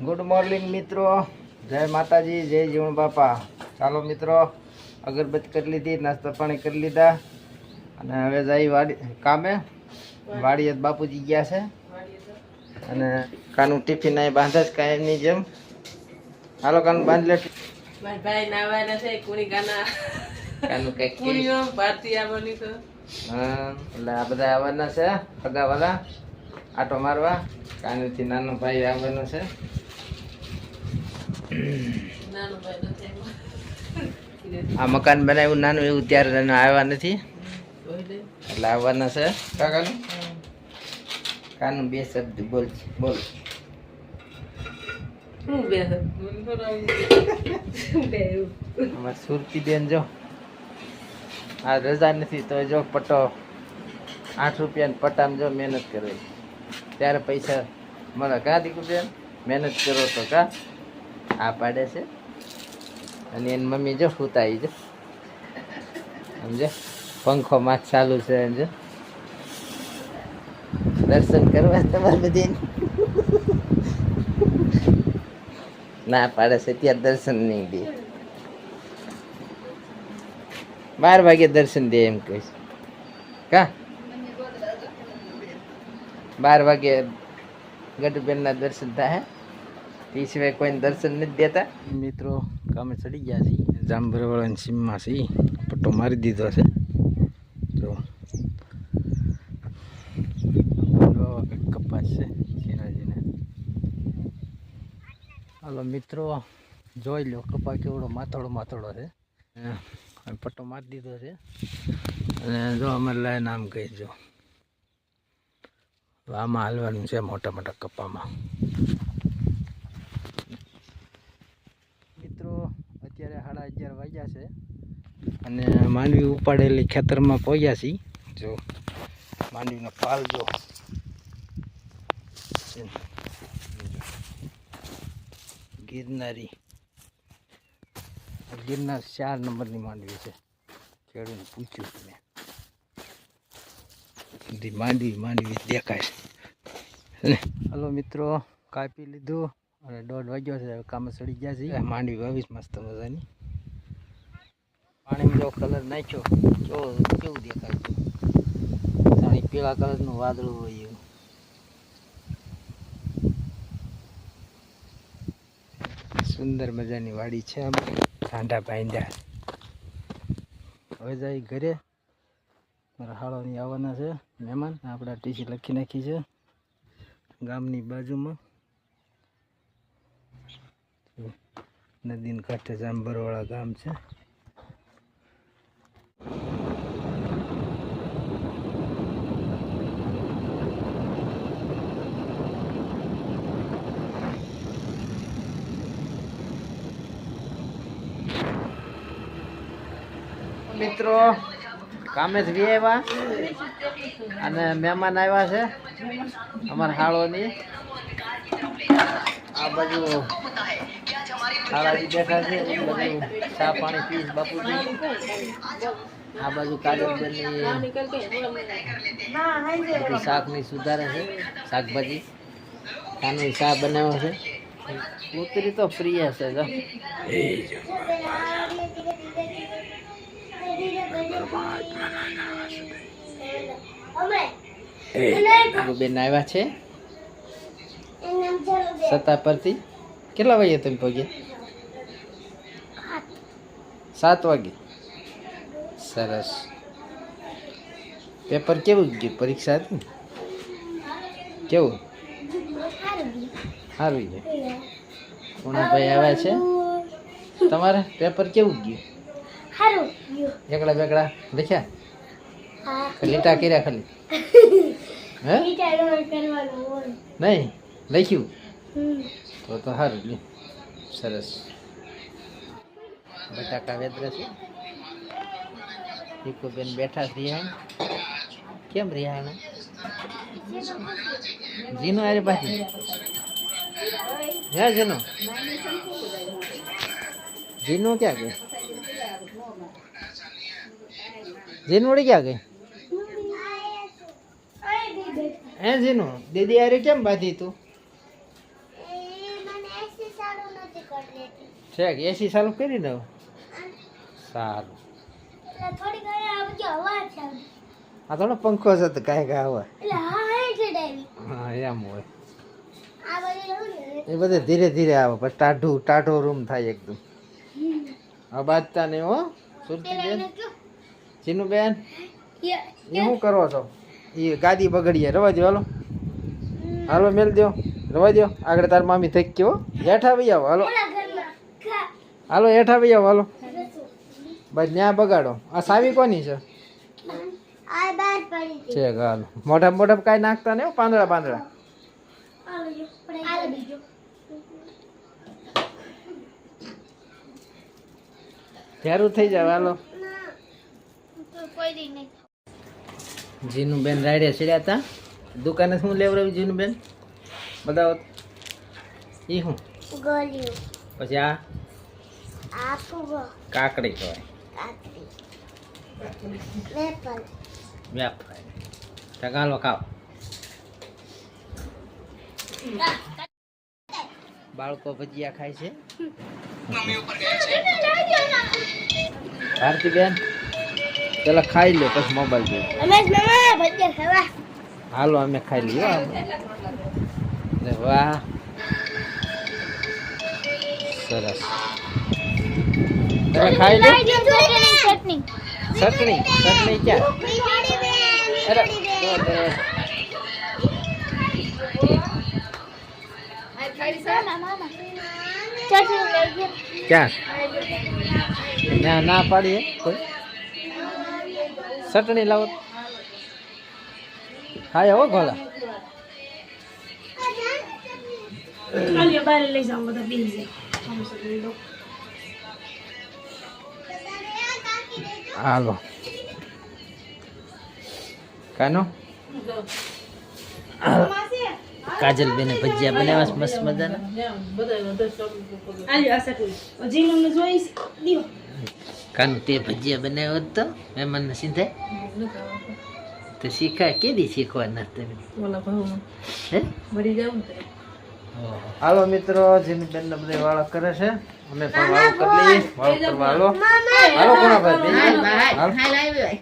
Good morning મિત્રો, જય માતાજી, જય જીવણ બાપા. ચાલો મિત્રો, અગરબત્તી કરી લીધી, નાસ્તા પાણી કરી લીધા અને હવે જઈ વાડી કામે. વાડીએ બાપુજી ગયા છે અને કાનું ટિફિન અહીં બાંધે જ કાયમની જેમ. હાલો કાનું બાંધ લે. ભાઈ નાવાના છે કુણી ગાના કાનું કઈક કુણીઓ ભારતી આવવાની તો હા, એટલે આ બધા આવવાના છે સગાવાલા આટો મારવા. કાનુથી નાનો ભાઈ આવવાનો છે. નાનું ભાઈ નથી આ મકાન બનાવ્યું નાનું એવું ત્યારે એને આવ્યા નથી ઓય એટલે આવવાના છે. કાકાનું કાનું બે શબ્દ બોલ બોલ. હું બે બે અમારે સુરતી બેન જો આ રજા નથી તો જો પટ્ટો 8 રૂપિયાની પટ્ટામાં જો મહેનત કરે ત્યારે પૈસા મળે. કા દીકુ બેન મહેનત કરો તો કા આ પાડે છે. અને એની મમ્મી જો સુતાઈ જો સમજે પંખો માં ચાલુ છે સમજે. દર્શન કરવા તમારે બધી ના પાડે છે ત્યાં દર્શન નહીં દે. 12 વાગે દર્શન દે એમ કહીશ કા 12 વાગે ગઢબેનના દર્શન થાય. એ સિવાય કોઈને દર્શન નથી દેતા. મિત્રો કામે ચડી ગયા છે. જામભરવાળાની સીમમાં છે પટ્ટો મારી દીધો છે. જો કપાસ છે ઝીણાજીને. હાલો મિત્રો જોઈ લો કપા કેવડો માથોડો માથોડો છે. પટ્ટો મારી દીધો છે અને જો અમારે લાઈન આમ કહી જો આમાં હાલવાનું છે મોટા મોટા કપામાં. મિત્રો અત્યારે 11:30 વાગ્યા છે અને માંડવી ઉપાડેલી ખેતરમાં પહોંચ્યા છીએ. જો માંડવીનો પાલ જો ગિરનારી ગિરનાર 4 નંબરની માંડવી છે. ખેડૂને પૂછ્યું મેં માંડવી માંડવી દેખાય છે. હલો મિત્રો કાપી લીધું અને 1:30 વાગ્યો છે. હવે કામે ચડી ગયા છે. માંડવી વાવીશ મસ્ત મજાની. પાણીમાં જો કલર નાખ્યો કેવું દેખાય છે. જાણી પીળા કલરનું વાદળું હોય એવું. સુંદર મજાની વાડી છે. સાંઢા બાંધ્યા. હવે જાય ઘરે. મારા હાળોની આવવાના છે મહેમાન. આપણા ટીસી લખી નાખી છે ગામની બાજુમાં. નદીના કાંઠે જામભરવાળા ગામ છે. મિત્રો કામે જ વી આવ્યા અને મહેમાન આવ્યા છે અમારા હાળોની. આ બાજુ હાળાજી બેઠા છે. એ બાજુ ચા પાણી પીશ બાપુજી. આ બાજુ કાજલબેનની શાકની સુધારે છે. શાકભાજી કાનું શાક બનાવ્યો છે. ઉતરી તો પ્રિય છે જો બેન આવ્યા છે સત્તા પરથી. કેટલા વાગે તમે પહોંચ્યા? 7 વાગે. સરસ. પેપર કેવું ગયું? પરીક્ષા હતી કેવું? સારું ગયું. પૂનાભાઈ આવ્યા છે. તમારે પેપર કેવું ગયું? એકડા બેકડા લખ્યા? લીટા કર્યા ખાલી? હે નહીં લખ્યું તો સારું લ્યો. સરસ. બટાકા વેદરે છે. બેન બેઠા રહ્યા. કેમ રહ્યા ને જીનો અરે બાકી હે જીનો જીનો ક્યાં ગઈ? જીનવડી ક્યાં ગઈ? હે જીનો દીદી અરે કેમ બાંધી તું? ઠેક એસી ચાલુ કરી દઉં સારું આ થોડો પંખો છે તો કાંઈ કાંઈ આવે હા એમ હોય એ બધે ધીરે ધીરે આવે પછી ટાઢો રૂમ થાય એકદમ હવે બાજતા નહીં હો સુરતીબેન ચીનુબેન એ શું કરો છો એ ગાદી બગડીએ રવા દો હાલો હાલો મેલ દો રવા દો આગળ તાર મામી થઈ ગયો હેઠા ભાઈ આવો હાલો હાલો હેઠા ભાઈ આવો હાલો બસ ન્યા બગાડો આ સાવી કોની છે છે હાલો મોઢા કાંઈ નાખતા નહીં હો, પાંદડા ત્યારું થઈ જાય હાલો જીનુબેન રાડે ચડ્યા હતા દુકાને શું લેવડાવ્યું જીનુબેન બતાવો એ શું પછી આ કાકડી કહેવાય વેફર ટકાલો ખાવ બાળકો ભજીયા ખાય છે ભારતીબેન પેલા ખાઈ લો પછી મોબાઈલ જોઈએ હાલો અમે ખાઈ લઈએ હો. અરે વાહ સરસ તમે ખાઈ લો ચટણી ક્યાં અરે ક્યાં ના પાડીએ કોઈ ચટણી લાવો ખાય હો ગોલા હાલો કાનો કાજલબેને ભજીયા બનાવ્યા છે મસ્ત મજાના કાનું તે ભજીયા બનાવ્યો હોત તો મહેમાન ને સીધે તો શીખાય કેદી શીખવાના તમે હે હાલો મિત્રો જીનબેન ને બધે વાળો કરે છે અમે પણ વાળો કરી લઈએ વાળો કરવા હાલો હાલો કોના ભાઈ